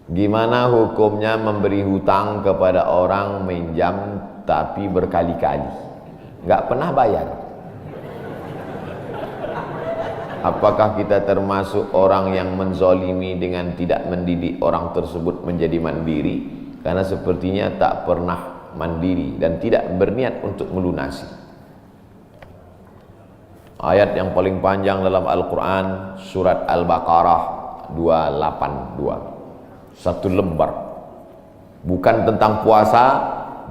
Gimana hukumnya memberi hutang kepada orang minjam tapi berkali-kali nggak pernah bayar? Apakah kita termasuk orang yang menzolimi dengan tidak mendidik orang tersebut menjadi mandiri? Karena sepertinya tak pernah mandiri dan tidak berniat untuk melunasi. Ayat yang paling panjang dalam Al-Quran, surat Al-Baqarah 282. Satu lembar. Bukan tentang puasa,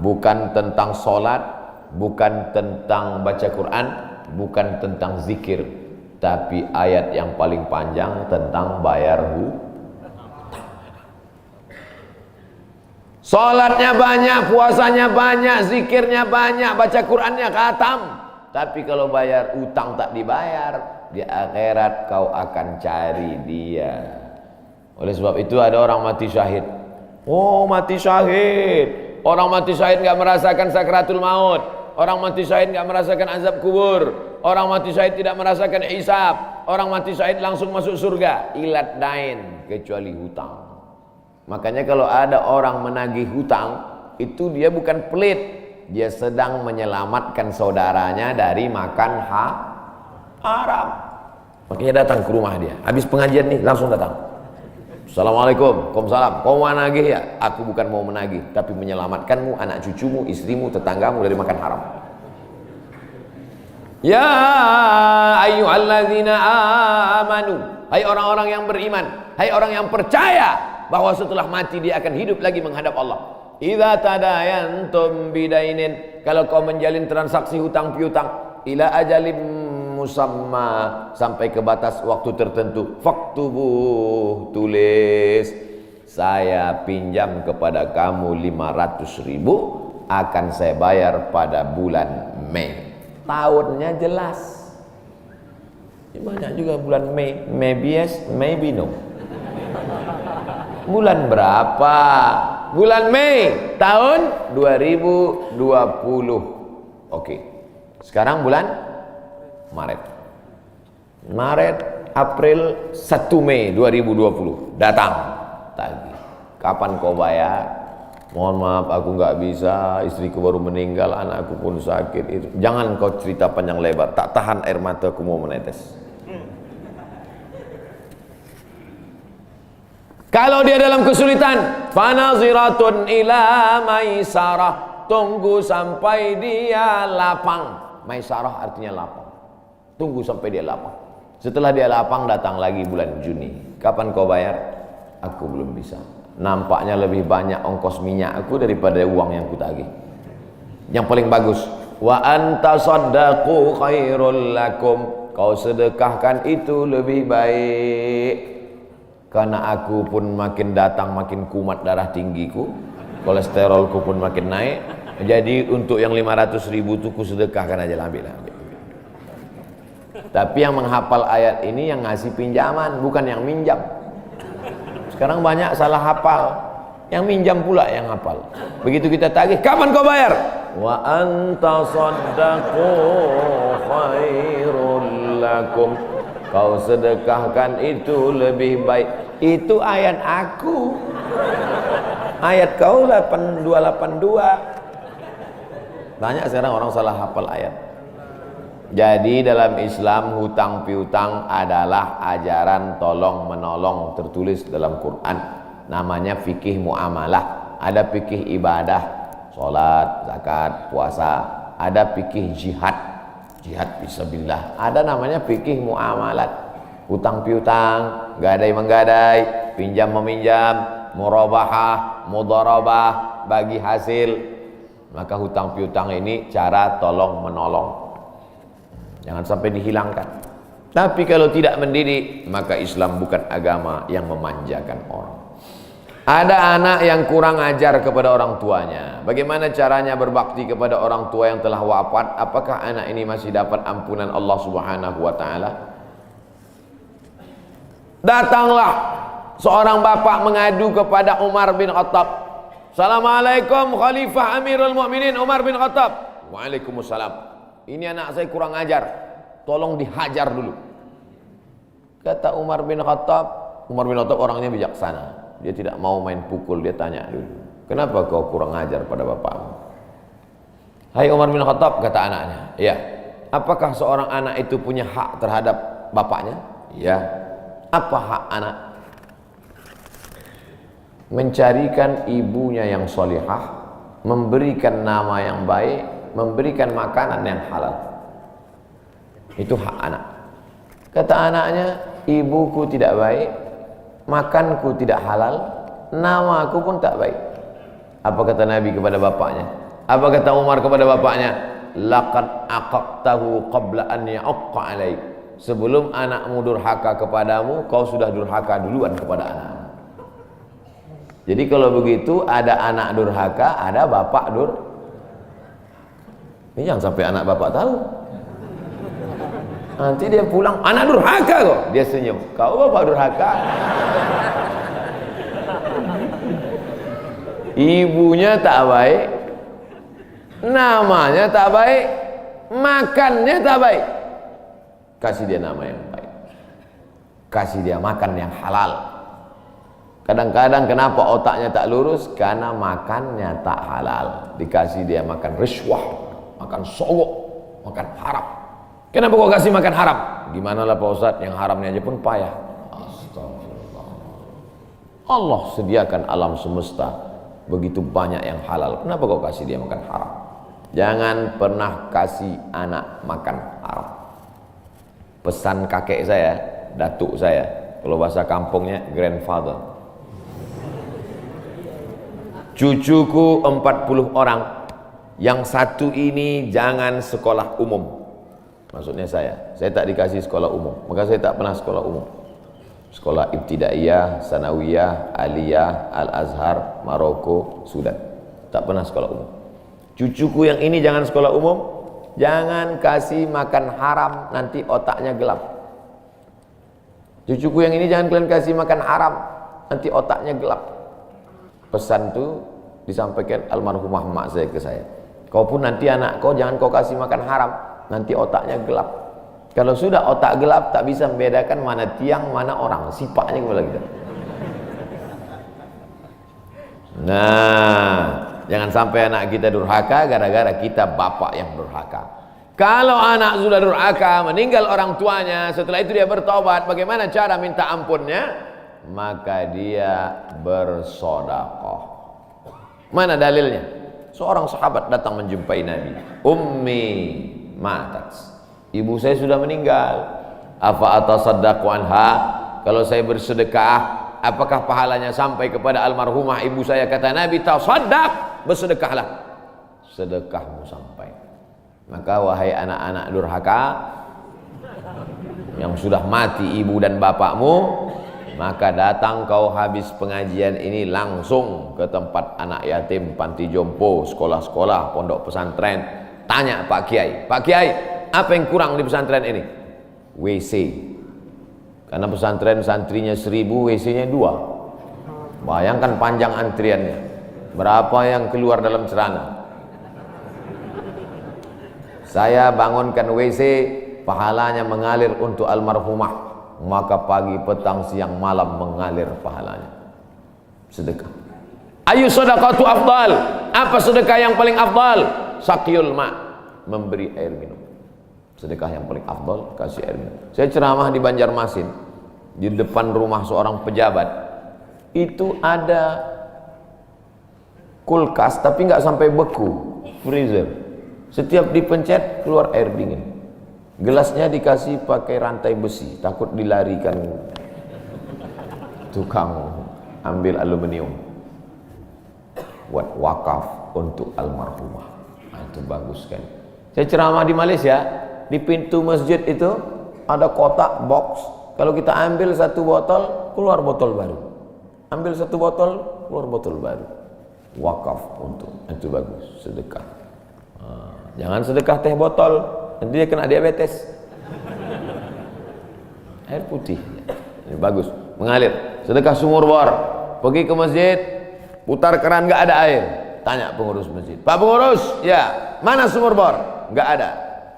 bukan tentang sholat, bukan tentang baca Quran, bukan tentang zikir, tapi ayat yang paling panjang tentang bayar hutang. Sholatnya banyak, puasanya banyak, zikirnya banyak, baca Qurannya khatam, tapi kalau bayar utang tak dibayar, di akhirat kau akan cari dia. Oleh sebab itu ada orang mati syahid. Oh, mati syahid. Orang mati syahid enggak merasakan sakratul maut. Orang mati syahid enggak merasakan azab kubur. Orang mati syahid tidak merasakan hisab. Orang mati syahid langsung masuk surga. Ilat dain, kecuali hutang. Makanya kalau ada orang menagih hutang, itu dia bukan pelit. Dia sedang menyelamatkan saudaranya dari makan haram. Makanya datang ke rumah dia. Habis pengajian nih, langsung datang. Assalamualaikum, waalaikumsalam. Kau mau menagih ya? Aku bukan mau menagih, tapi menyelamatkanmu, anak cucumu, istrimu, tetanggamu dari makan haram. Ya ayyuhalladzina amanu, hai orang-orang yang beriman, hai orang yang percaya bahwa setelah mati dia akan hidup lagi menghadap Allah. Idza tadayantum bidainin, kalau kau menjalin transaksi hutang piutang, ila ajalim musamma, sampai ke batas waktu tertentu, faktubuh, tulis, saya pinjam kepada kamu 500.000, akan saya bayar pada bulan Mei. Tahunnya jelas. Banyak juga bulan Mei. Maybe yes, maybe no. Bulan berapa? Bulan Mei tahun 2020. Oke. Sekarang bulan Maret, April, 1 Mei 2020 datang tagih. Kapan kau bayar? Mohon maaf aku nggak bisa, istriku baru meninggal, anakku pun sakit. Itu jangan kau cerita panjang lebar, tak tahan air mataku mau menetes. Kalau dia dalam kesulitan, fanaziratun ila maisarah, tunggu sampai dia lapang. Maisarah artinya lapang. Tunggu sampai dia lapang. Setelah dia lapang, datang lagi bulan Juni. Kapan kau bayar? Aku belum bisa. Nampaknya lebih banyak ongkos minyak aku daripada uang yang kutagih. Yang paling bagus, wa anta saddaqu khairul lakum, kau sedekahkan itu lebih baik. Karena aku pun makin datang makin kumat darah tinggiku, kolesterolku pun makin naik. Jadi untuk yang 500.000 itu ku sedekahkan aja, ambil. Tapi yang menghafal ayat ini yang ngasih pinjaman, bukan yang minjam. Sekarang banyak salah hafal, yang minjam pula yang hafal. Begitu kita tagih, kapan kau bayar? Wa anta saddaqu khairul lakum, kau sedekahkan itu lebih baik. Itu ayat aku. Ayat kau 8282. Banyak sekarang orang salah hafal ayat. Jadi dalam Islam hutang piutang adalah ajaran tolong menolong, tertulis dalam Quran. Namanya fikih muamalah. Ada fikih ibadah, sholat, zakat, puasa. Ada fikih jihad, jihad fisabilillah. Ada namanya fikih muamalat. Hutang piutang, gadai menggadai, pinjam meminjam, murabahah, mudharabah, bagi hasil. Maka hutang piutang ini cara tolong menolong, jangan sampai dihilangkan. Tapi kalau tidak mendidik, maka Islam bukan agama yang memanjakan orang. Ada anak yang kurang ajar kepada orang tuanya. Bagaimana caranya berbakti kepada orang tua yang telah wafat? Apakah anak ini masih dapat ampunan Allah Subhanahu wa taala? Datanglah seorang bapak mengadu kepada Umar bin Khattab. Assalamualaikum Khalifah Amirul Mukminin Umar bin Khattab. Waalaikumsalam. Ini anak saya kurang ajar, tolong dihajar dulu. Kata Umar bin Khattab, Umar bin Khattab orangnya bijaksana. Dia tidak mau main pukul, dia tanya dulu, kenapa kau kurang ajar pada bapakmu? Hai Umar bin Khattab, kata anaknya, ya, apakah seorang anak itu punya hak terhadap bapaknya? Ya. Apa hak anak? Mencarikan ibunya yang solihah, memberikan nama yang baik, memberikan makanan yang halal. Itu hak anak. Kata anaknya, ibuku tidak baik, makanku tidak halal, namaku pun tak baik. Apa kata Nabi kepada bapaknya? Apa kata Umar kepada bapaknya? Laqad aqaqtahu qabla an ya'aqqa alaik. Sebelum anakmu durhaka kepadamu, kau sudah durhaka duluan kepada anakmu. Jadi kalau begitu, ada anak durhaka, ada bapak Ini jangan sampai anak bapak tahu. Nanti dia pulang, anak durhaka kok. Dia senyum, kau bapak durhaka. Ibunya tak baik, namanya tak baik, makannya tak baik. Kasih dia nama yang baik, kasih dia makan yang halal. Kadang-kadang kenapa otaknya tak lurus? Karena makannya tak halal. Dikasih dia makan riswah, makan sogok, makan haram. Kenapa kau kasih makan haram? Gimana lah Pak Ustadz, yang haramnya aja pun payah. Astagfirullah. Allah sediakan alam semesta begitu banyak yang halal. Kenapa kau kasih dia makan haram? Jangan pernah kasih anak makan haram. Pesan kakek saya, datuk saya, kalau bahasa kampungnya grandfather. Cucuku 40 orang, yang satu ini jangan sekolah umum. Maksudnya saya tak dikasih sekolah umum, maka saya tak pernah sekolah umum. Sekolah ibtidaiyah, sanawiyah, aliyah, al-azhar, Maroko, Sudan. Tak pernah sekolah umum. Cucuku yang ini jangan sekolah umum. Jangan kasih makan haram, nanti otaknya gelap. Cucuku yang ini jangan kalian kasih makan haram, nanti otaknya gelap. Pesan itu disampaikan almarhumah mak saya ke saya. Kau pun nanti anak kau jangan kau kasih makan haram, nanti otaknya gelap. Kalau sudah otak gelap, tak bisa membedakan mana tiang, mana orang, sifatnya kepala kita. Nah, jangan sampai anak kita durhaka gara-gara kita bapak yang durhaka. Kalau anak sudah durhaka, meninggal orang tuanya, setelah itu dia bertobat, bagaimana cara minta ampunnya? Maka dia bersedekah. Mana dalilnya? Seorang sahabat datang menjumpai Nabi. Ummi matat. Ibu saya sudah meninggal. Afa atasaddaqu anha? Kalau saya bersedekah, apakah pahalanya sampai kepada almarhumah ibu saya? Kata Nabi, tasaddaq, bersedekahlah. Sedekahmu sampai. Maka wahai anak-anak durhaka yang sudah mati ibu dan bapakmu, maka datang kau habis pengajian ini langsung ke tempat anak yatim, panti jompo, sekolah-sekolah, pondok pesantren. Tanya Pak Kiai, Pak Kiai, apa yang kurang di pesantren ini? WC. Karena pesantren santrinya 1000, WC-nya 2. Bayangkan panjang antriannya. Berapa yang keluar dalam celana? Saya bangunkan WC, pahalanya mengalir untuk almarhumah. Maka pagi, petang, siang, malam mengalir pahalanya. Sedekah. Ayu sedekatu afdal. Apa sedekah yang paling afdal? Saqiyul ma', memberi air minum. Sedekah yang paling afdal, kasih air minum. Saya ceramah di Banjarmasin, di depan rumah seorang pejabat. Itu ada kulkas, tapi nggak sampai beku, freezer. Setiap dipencet keluar air dingin. Gelasnya dikasih pakai rantai besi, takut dilarikan tukang ambil aluminium. Buat wakaf untuk almarhumah. Nah, itu bagus kan. Saya ceramah di Malaysia, di pintu masjid itu ada kotak box. Kalau kita ambil satu botol, keluar botol baru. Ambil satu botol, keluar botol baru. Wakaf untuk, itu bagus, sedekah. Jangan sedekah teh botol, nanti dia kena diabetes. Air putih, ini bagus, mengalir. Sedekah sumur bor, pergi ke masjid, putar keran nggak ada air, tanya pengurus masjid, Pak pengurus, ya mana sumur bor? Nggak ada,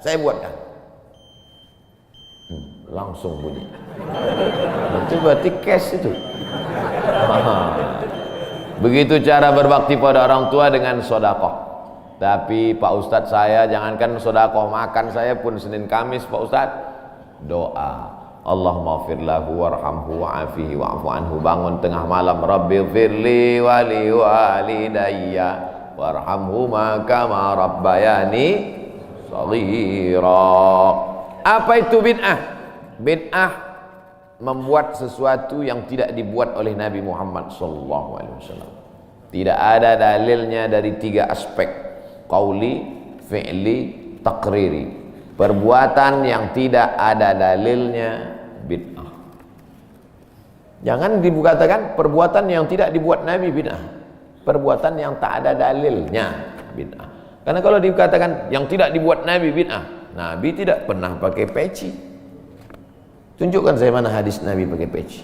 saya buatkan. Langsung bunyi. Itu berarti cash itu. Begitu cara berbakti pada orang tua dengan sodakoh. Tapi Pak Ustadz, saya jangankan sodakoh, makan saya pun Senin Kamis Pak Ustadz doa, Allahumma fir lahu warhamhu wa'afihi wa'fu anhu. Bangun tengah malam, Rabbi firli wali walidayya warhamhuma kama rabbayani shaghira. Apa itu bid'ah? Bid'ah membuat sesuatu yang tidak dibuat oleh Nabi Muhammad SAW. Tidak ada dalilnya dari 3 aspek: qauli, fi'li, taqriri. Perbuatan yang tidak ada dalilnya bid'ah. Jangan dikatakan perbuatan yang tidak dibuat Nabi bid'ah. Perbuatan yang tak ada dalilnya bid'ah. Karena kalau dikatakan yang tidak dibuat Nabi bid'ah, Nabi tidak pernah pakai peci. Tunjukkan saya mana hadis Nabi pakai peci.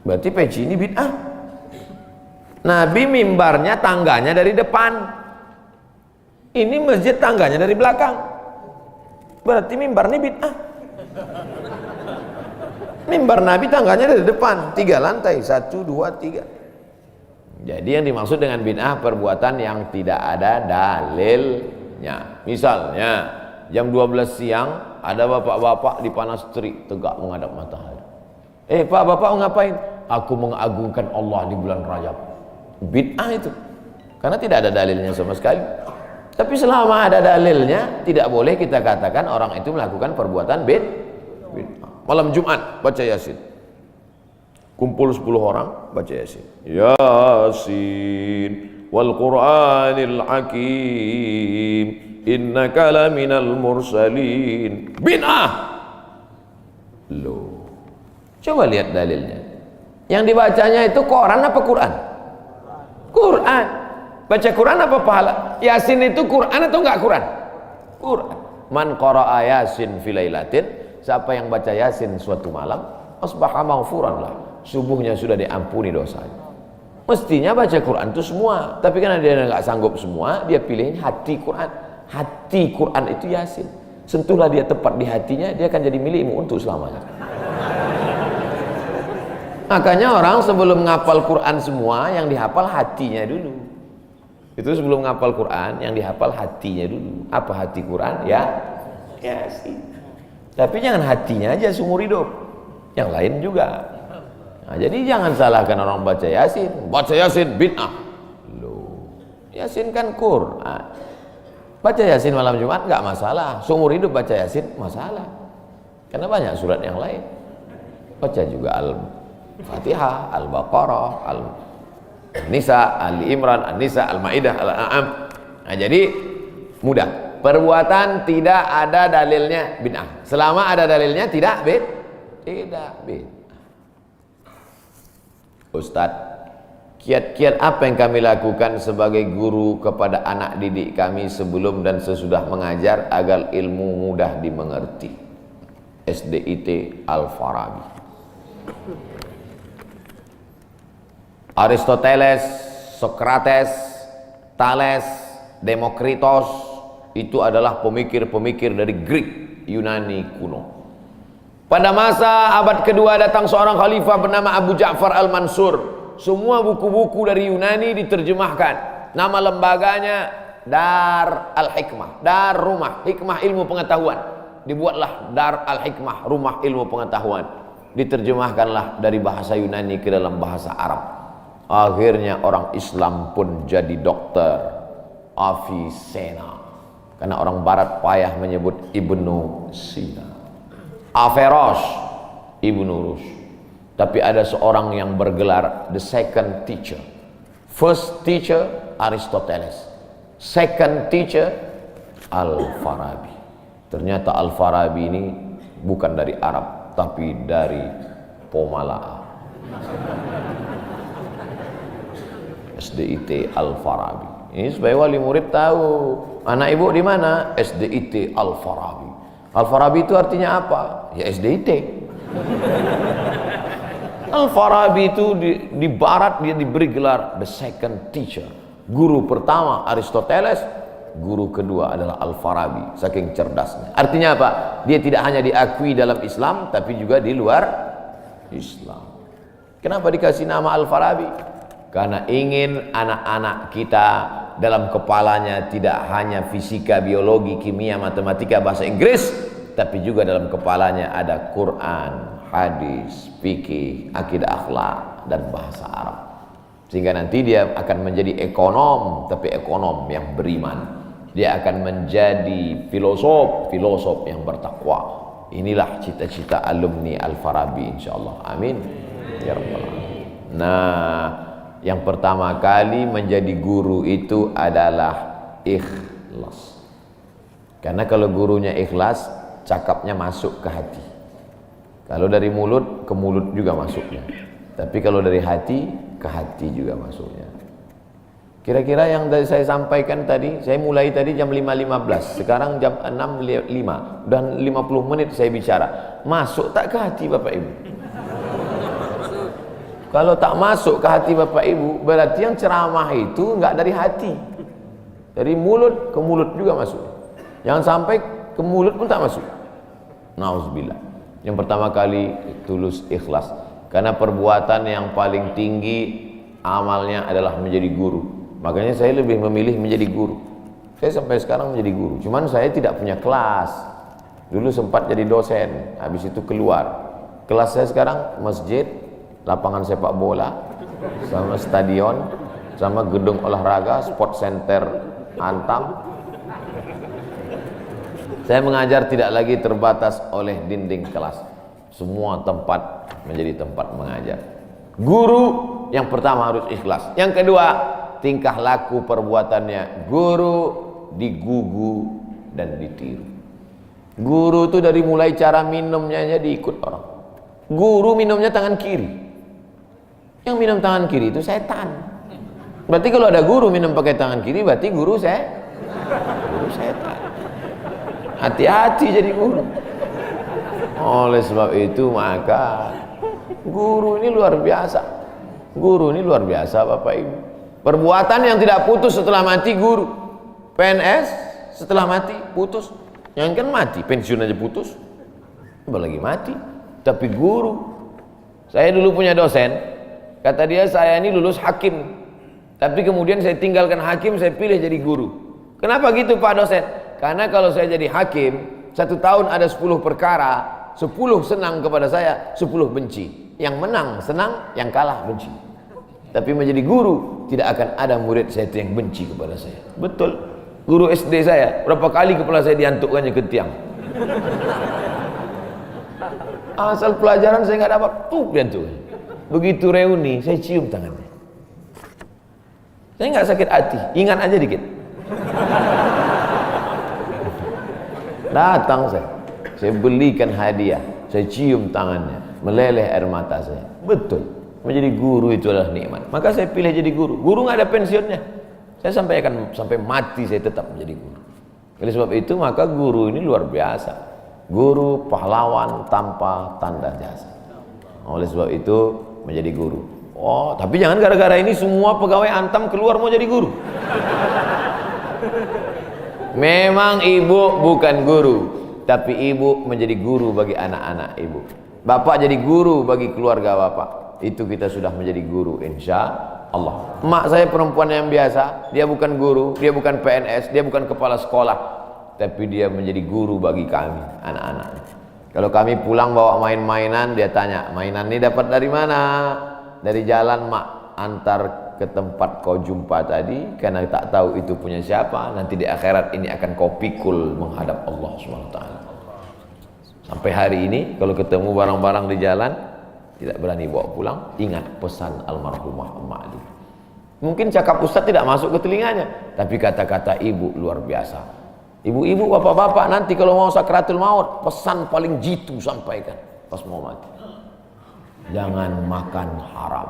Berarti peci ini bid'ah. Nabi mimbarnya tangganya dari depan. Ini masjid tangganya dari belakang. Berarti mimbar ini bid'ah. Mimbar Nabi tangganya dari depan, 3 lantai, 1, 2, 3. Jadi yang dimaksud dengan bid'ah perbuatan yang tidak ada dalilnya. Misalnya jam 12 siang ada bapak-bapak di panas terik tegak menghadap matahari. Pak, bapak mau ngapain? Aku mengagungkan Allah di bulan Rajab. Bid'ah itu. Karena tidak ada dalilnya sama sekali. Tapi selama ada dalilnya, tidak boleh kita katakan orang itu melakukan perbuatan bid'ah. Malam Jumat baca Yasin. Kumpul 10 orang baca Yasin. Yasin wal Qur'anil Hakim. Innaka laminal mursalin. Bid'ah. Loh. Coba lihat dalilnya. Yang dibacanya itu Quran apa Quran? Quran. Baca Quran apa pahala? Yasin itu Quran atau enggak Quran? Quran. Man qara'a Yasin fi lailatin, siapa yang baca Yasin suatu malam, asbaha maghfuran lah. Subuhnya sudah diampuni dosanya. Mestinya baca Quran itu semua, tapi karena dia enggak sanggup semua, dia pilih hati Quran. Hati Quran itu Yasin. Sentuhlah dia tepat di hatinya, dia akan jadi milikmu untuk selamanya. Makanya orang sebelum ngapal Quran semua, yang dihafal hatinya dulu. Itu sebelum ngapal Quran, yang dihafal hatinya dulu. Apa hati Quran? Ya, Yasin. Tapi jangan hatinya aja seumur hidup, yang lain juga. Nah, jadi jangan salahkan orang baca Yasin. Baca Yasin bid'ah. Loh, Yasin kan Quran. Baca Yasin malam Jumat nggak masalah. Seumur hidup baca Yasin masalah. Karena banyak surat yang lain. Baca juga Al-Fatihah, Al-Baqarah, Al-Nisa, Al-Imran, Al-Nisa, Al-Maidah, Al-An'am. Nah, jadi mudah. Perbuatan tidak ada dalilnya bid'ah. Selama ada dalilnya tidak bid'ah. Ustadz, kiat-kiat apa yang kami lakukan sebagai guru kepada anak didik kami sebelum dan sesudah mengajar agar ilmu mudah dimengerti? SDIT Al-Farabi. Aristoteles, Socrates, Thales, Demokritos itu adalah pemikir-pemikir dari Greek, Yunani kuno. Pada masa abad kedua datang seorang khalifah bernama Abu Ja'far Al-Mansur. Semua buku-buku dari Yunani diterjemahkan. Nama lembaganya Dar Al-Hikmah, Dar Rumah Hikmah Ilmu Pengetahuan. Dibuatlah Dar Al-Hikmah, Rumah Ilmu Pengetahuan. Diterjemahkanlah dari bahasa Yunani ke dalam bahasa Arab. Akhirnya orang Islam pun jadi dokter, Avicenna. Karena orang barat payah menyebut Ibnu Sina. Averroes, Ibnu Rushd. Tapi ada seorang yang bergelar the second teacher. First teacher Aristoteles, second teacher Al-Farabi. Ternyata Al-Farabi ini bukan dari Arab, tapi dari Pomalaa. SDIT Al-Farabi. Ini supaya wali murid tahu. Anak ibu di mana? SDIT Al-Farabi. Al-Farabi itu artinya apa? Ya SDIT. Al-Farabi itu di barat dia diberi gelar the second teacher. Guru pertama Aristoteles, guru kedua adalah Al-Farabi, saking cerdasnya. Artinya apa? Dia tidak hanya diakui dalam Islam tapi juga di luar Islam. Kenapa dikasih nama Al-Farabi? Karena ingin anak-anak kita dalam kepalanya tidak hanya fisika, biologi, kimia, matematika, bahasa Inggris, tapi juga dalam kepalanya ada Quran, hadis, fikih, akidah, akhlak, dan bahasa Arab. Sehingga nanti dia akan menjadi ekonom, tapi ekonom yang beriman. Dia akan menjadi filosof yang bertakwa. Inilah cita-cita alumni Al-Farabi, insyaallah. Amin ya rabbal alamin. Nah, yang pertama kali menjadi guru itu adalah ikhlas. Karena kalau gurunya ikhlas, cakapnya masuk ke hati. Kalau dari mulut, ke mulut juga masuknya. Tapi kalau dari hati, ke hati juga masuknya. Kira-kira yang saya sampaikan tadi, saya mulai tadi jam 5.15, sekarang jam 6.05, dan 50 menit saya bicara. Masuk tak ke hati Bapak Ibu? Kalau tak masuk ke hati Bapak Ibu, berarti yang ceramah itu enggak dari hati. Dari mulut ke mulut juga masuk. Jangan sampai ke mulut pun tak masuk. Nauzubillah. Yang pertama kali tulus ikhlas. Karena perbuatan yang paling tinggi amalnya adalah menjadi guru. Makanya saya lebih memilih menjadi guru. Saya sampai sekarang menjadi guru. Cuman saya tidak punya kelas. Dulu sempat jadi dosen, habis itu keluar. Kelas saya sekarang masjid, lapangan sepak bola, sama stadion, sama gedung olahraga, sport center Antam. Saya mengajar tidak lagi terbatas oleh dinding kelas. Semua tempat menjadi tempat mengajar. Guru yang pertama harus ikhlas. Yang kedua, tingkah laku perbuatannya. Guru digugu dan ditiru. Guru itu dari mulai cara minumnya aja diikut orang. Guru minumnya tangan kiri. Yang minum tangan kiri itu setan. Berarti kalau ada guru minum pakai tangan kiri, berarti guru setan. Hati-hati jadi guru. Oleh sebab itu maka guru ini luar biasa. Guru ini luar biasa Bapak Ibu. Perbuatan yang tidak putus setelah mati guru. PNS setelah mati putus. Yang kan mati, pensiun aja putus. Apalagi mati. Tapi guru. Saya dulu punya dosen. Kata dia, saya ini lulus hakim. Tapi kemudian saya tinggalkan hakim, saya pilih jadi guru. Kenapa gitu Pak dosen? Karena kalau saya jadi hakim, 1 tahun ada 10 perkara. 10 senang kepada saya, 10 benci. Yang menang senang, yang kalah benci. Tapi menjadi guru, tidak akan ada murid saya yang benci kepada saya. Betul. Guru SD saya, berapa kali kepala saya diantukkannya ke tiang. Asal pelajaran saya nggak dapat, diantukkan. Begitu reuni, saya cium tangannya. Saya nggak sakit hati, ingat aja dikit. Datang saya belikan hadiah, saya cium tangannya, meleleh air mata saya. Betul. Menjadi guru itu adalah nikmat. Maka saya pilih jadi guru. Guru nggak ada pensiunnya. Saya sampai mati saya tetap menjadi guru. Oleh sebab itu maka guru ini luar biasa. Guru pahlawan tanpa tanda jasa. Oleh sebab itu menjadi guru. Oh, tapi jangan gara-gara ini semua pegawai Antam keluar mau jadi guru. Memang ibu bukan guru, tapi ibu menjadi guru bagi anak-anak ibu. Bapak jadi guru bagi keluarga bapak. Itu kita sudah menjadi guru insya Allah. Emak saya perempuan yang biasa, dia bukan guru, dia bukan PNS, dia bukan kepala sekolah, tapi dia menjadi guru bagi kami anak-anak. Kalau kami pulang bawa main-mainan, dia tanya, mainan ini dapat dari mana? Dari jalan mak, antar ke tempat kau jumpa tadi, karena tak tahu itu punya siapa. Nanti di akhirat ini akan kau pikul menghadap Allah SWT. Sampai hari ini kalau ketemu barang-barang di jalan tidak berani bawa pulang, ingat pesan almarhumah emak itu. Mungkin cakap ustaz tidak masuk ke telinganya, tapi kata-kata ibu luar biasa. Ibu-ibu, bapak-bapak, nanti kalau mau sakratul maut, pesan paling jitu sampaikan pas mau mati. Jangan makan haram.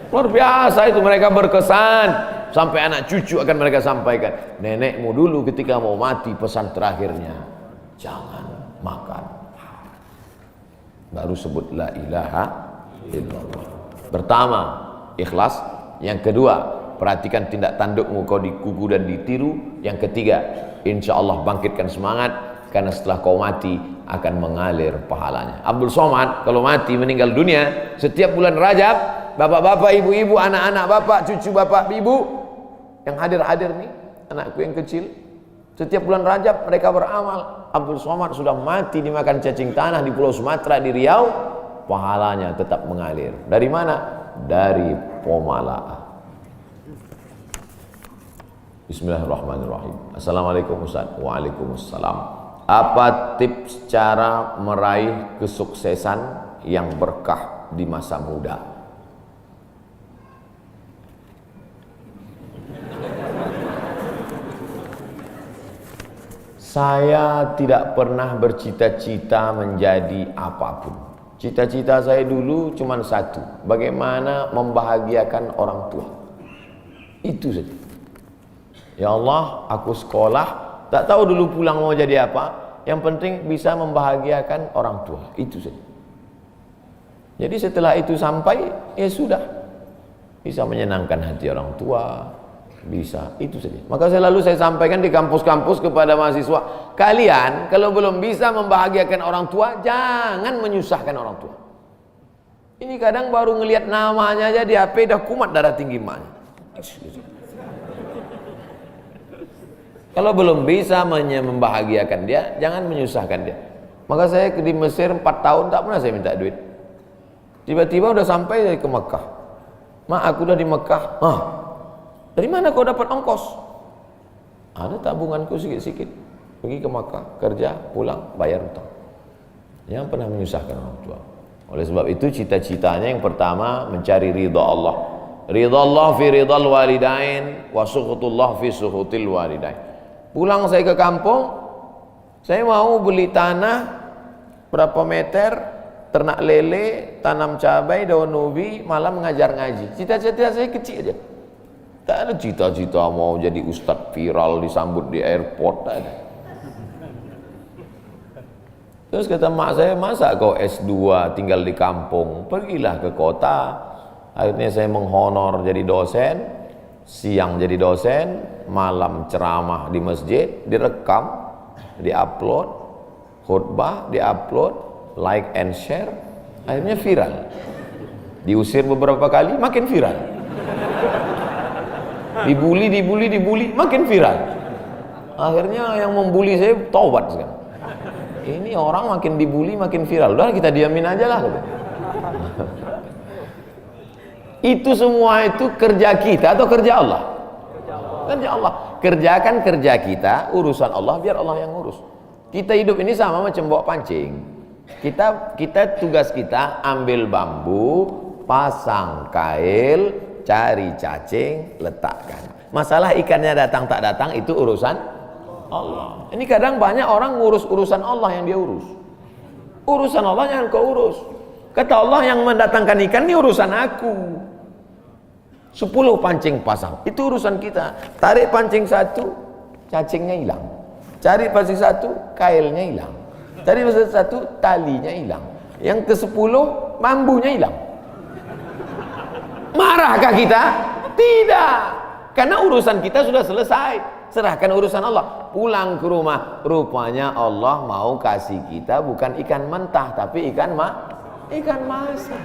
Luar biasa itu, mereka berkesan. Sampai anak cucu akan mereka sampaikan. Nenekmu dulu ketika mau mati pesan terakhirnya, jangan makan haram. Baru sebut la ilaha illallah. Pertama, ikhlas. Yang kedua, perhatikan tindak tandukmu, kau dikuku dan ditiru. Yang ketiga, insya Allah bangkitkan semangat. karena setelah kau mati akan mengalir pahalanya. Abdul Somad kalau mati meninggal dunia, setiap bulan Rajab, bapak-bapak, ibu-ibu, anak-anak bapak, cucu bapak, ibu yang hadir-hadir nih, anakku yang kecil, setiap bulan Rajab mereka beramal. Abdul Somad sudah mati dimakan cacing tanah di Pulau Sumatera, di Riau, pahalanya tetap mengalir. Dari mana? Dari Pomala. Bismillahirrahmanirrahim. Assalamualaikum Ustaz. Waalaikumsalam. Apa tips cara meraih kesuksesan yang berkah di masa muda? Saya tidak pernah bercita-cita menjadi apapun. Cita-cita saya dulu cuma satu, bagaimana membahagiakan orang tua. Itu saja. Ya Allah, aku sekolah, tak tahu dulu pulang mau jadi apa. Yang penting bisa membahagiakan orang tua. Itu saja. Jadi setelah itu sampai, ya sudah. Bisa menyenangkan hati orang tua. Bisa, itu saja. Maka selalu saya sampaikan di kampus-kampus kepada mahasiswa, kalian kalau belum bisa membahagiakan orang tua, jangan menyusahkan orang tua. Ini kadang baru ngelihat namanya aja di HP dah kumat darah tinggi emaknya. Kalau belum bisa membahagiakan dia, jangan menyusahkan dia. Maka saya di Mesir 4 tahun tak pernah saya minta duit. Tiba-tiba udah sampai ke Mekah. Mak, aku udah di Mekah. Dari mana kau dapat ongkos? Ada tabunganku sikit-sikit. Pergi ke Mekah, kerja, pulang, bayar hutang. Jangan pernah menyusahkan orang tua. Oleh sebab itu cita-citanya yang pertama mencari ridha Allah. Ridha Allah fi ridhal walidain wa sukhutullah fi sukhutil walidain. Pulang saya ke kampung, saya mau beli tanah berapa meter, ternak lele, tanam cabai, daun ubi, malam mengajar ngaji. Cita-cita saya kecil aja. Tak ada cita-cita mau jadi ustadz viral disambut di airport, tak ada. Terus kata mak saya, masa kau S2 tinggal di kampung, pergilah ke kota. Akhirnya saya menghonor jadi dosen, siang jadi dosen, malam ceramah di masjid, direkam, diupload, khutbah diupload, like and share, akhirnya viral. Diusir beberapa kali, makin viral. Dibully, makin viral. Akhirnya yang membuli saya taubat sekarang. Ini orang makin dibully, makin viral. Udah kita diamin aja lah. Itu semua itu kerja kita atau kerja Allah? Kerja Allah. Kerjakan kerja kita, urusan Allah, biar Allah yang urus. Kita hidup ini sama macam bawa pancing. Kita tugas kita ambil bambu, pasang kail, cari cacing, letakkan. Masalah ikannya datang tak datang itu urusan Allah. Ini kadang banyak orang ngurus urusan Allah yang dia urus. Urusan Allah yang kau urus. Kata Allah, yang mendatangkan ikan ini urusan aku. 10 pancing pasang, itu urusan kita. Tarik pancing 1, cacingnya hilang. Cari pancing 1, kailnya hilang. Cari pancing 1, talinya hilang. Yang ke-10, bambunya hilang. Marahkah kita? Tidak. Karena urusan kita sudah selesai. Serahkan urusan Allah. Pulang ke rumah, rupanya Allah mau kasih kita bukan ikan mentah, tapi ikan masak.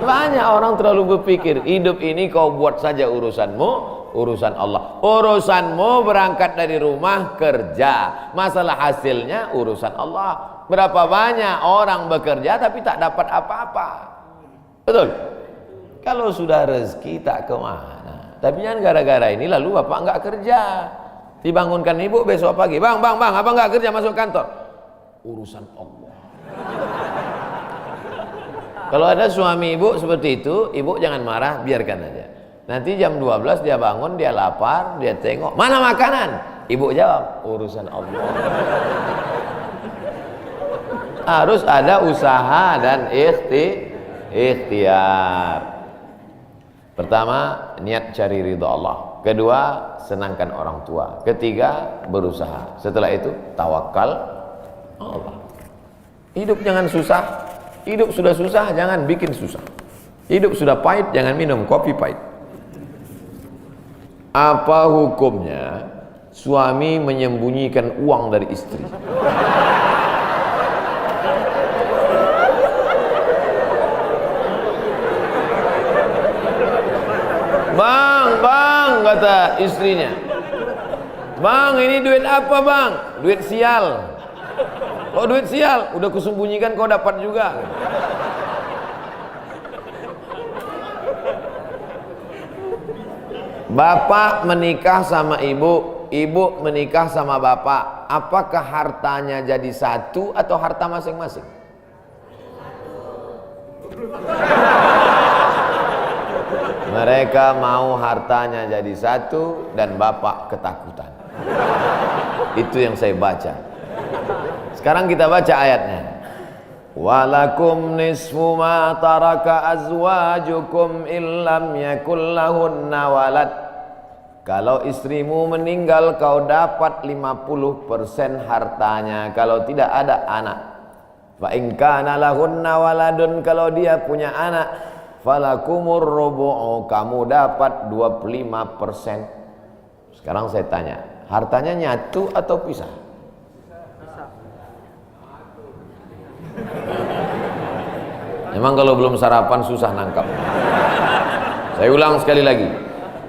Banyak orang terlalu berpikir hidup ini kau buat saja urusanmu, urusan Allah. Urusanmu berangkat dari rumah kerja, masalah hasilnya urusan Allah. Berapa banyak orang bekerja tapi tak dapat apa-apa. Betul? Kalau sudah rezeki tak kemana. Tapi jangan gara-gara ini lalu bapak enggak kerja. Dibangunkan ibu besok pagi, bang, abang enggak kerja masuk kantor. Urusan Allah. Kalau ada suami ibu seperti itu, ibu jangan marah, biarkan aja. Nanti jam 12 dia bangun, dia lapar, dia tengok, mana makanan? Ibu jawab, urusan Allah. Harus ada usaha dan ikhtiar. Pertama, niat cari ridha Allah. Kedua, senangkan orang tua. Ketiga, berusaha. Setelah itu, tawakal Allah. Hidup jangan susah. Hidup sudah susah, jangan bikin susah. Hidup sudah pahit, jangan minum kopi pahit. Apa hukumnya suami menyembunyikan uang dari istri. Bang, kata istrinya. Bang, ini duit apa bang? Duit sial. Kok duit sial? Udah kusembunyikan kau dapat juga. Bapak menikah sama ibu, ibu menikah sama bapak. Apakah hartanya jadi satu atau harta masing-masing? Mereka mau hartanya jadi satu dan bapak ketakutan. Itu yang saya baca. Sekarang kita baca ayatnya. Walakum nisfu ma taraka azwajukum illam yakul lahunna walad. Kalau istrimu meninggal kau dapat 50% hartanya kalau tidak ada anak. Fa in kana lahunna waladun, kalau dia punya anak, falakumur rubu'u, kamu dapat 25%. Sekarang saya tanya, hartanya nyatu atau pisah? Memang kalau belum sarapan susah nangkap. Saya ulang sekali lagi.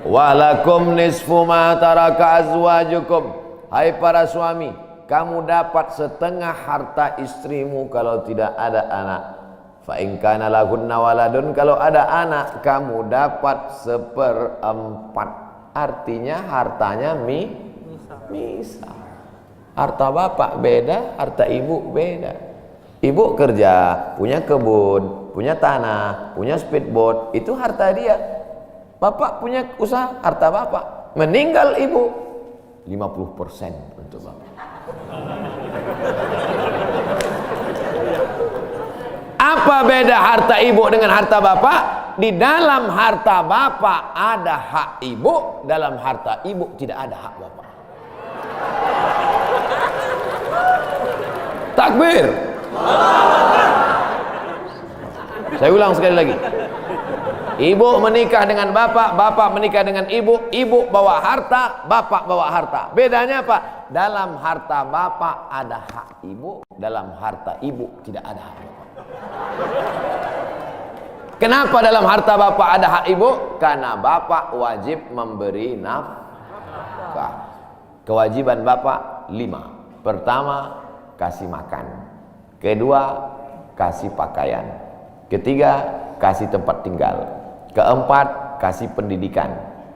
Walakum nisfu ma taraka azwajukum. Hai para suami, kamu dapat setengah harta istrimu kalau tidak ada anak. Fa in kana lahunna waladun, kalau ada anak kamu dapat 1/4. Artinya hartanya misah. Harta bapak beda, harta ibu beda. Ibu kerja, punya kebun, punya tanah, punya speedboat, itu harta dia. Bapak punya usaha, harta bapak. Meninggal ibu, 50% untuk bapak. Apa beda harta ibu dengan harta bapak? Di dalam harta bapak ada hak ibu, dalam harta ibu tidak ada hak bapak. Takbir. Saya ulang sekali lagi. Ibu menikah dengan bapak, bapak menikah dengan ibu, ibu bawa harta, bapak bawa harta. Bedanya apa? Dalam harta bapak ada hak ibu, dalam harta ibu tidak ada hak bapak. Kenapa dalam harta bapak ada hak ibu? Karena bapak wajib memberi nafkah. Kewajiban bapak 5. Pertama, kasih makan. Kedua, kasih pakaian. Ketiga, kasih tempat tinggal. Keempat, kasih pendidikan.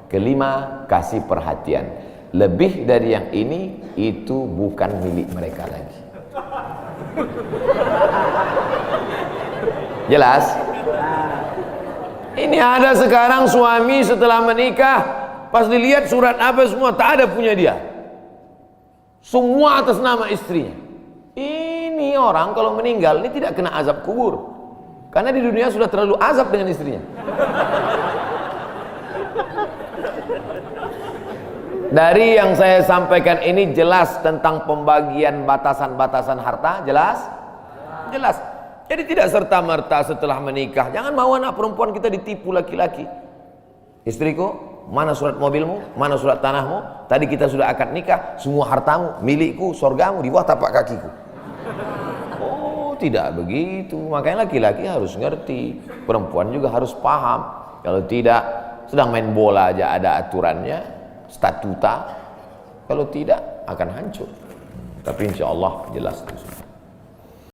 Kelima, kasih perhatian. Lebih dari yang ini, itu bukan milik mereka lagi. Jelas? Ini ada sekarang suami setelah menikah, pas dilihat surat apa semua, tak ada punya dia. Semua atas nama istrinya. Ini orang kalau meninggal ini tidak kena azab kubur, karena di dunia sudah terlalu azab dengan istrinya. Dari yang saya sampaikan ini jelas tentang pembagian batasan-batasan harta, jelas? Jelas. Jadi tidak serta-merta setelah menikah, jangan mau anak perempuan kita ditipu laki-laki. Istriku, mana surat mobilmu, mana surat tanahmu, tadi kita sudah akad nikah, semua hartamu, milikku, surgamu di bawah tapak kakiku. Oh, tidak begitu. Makanya laki-laki harus ngerti, perempuan juga harus paham. Kalau tidak, sedang main bola aja ada aturannya, statuta. Kalau tidak, akan hancur. Tapi insya Allah jelas itu.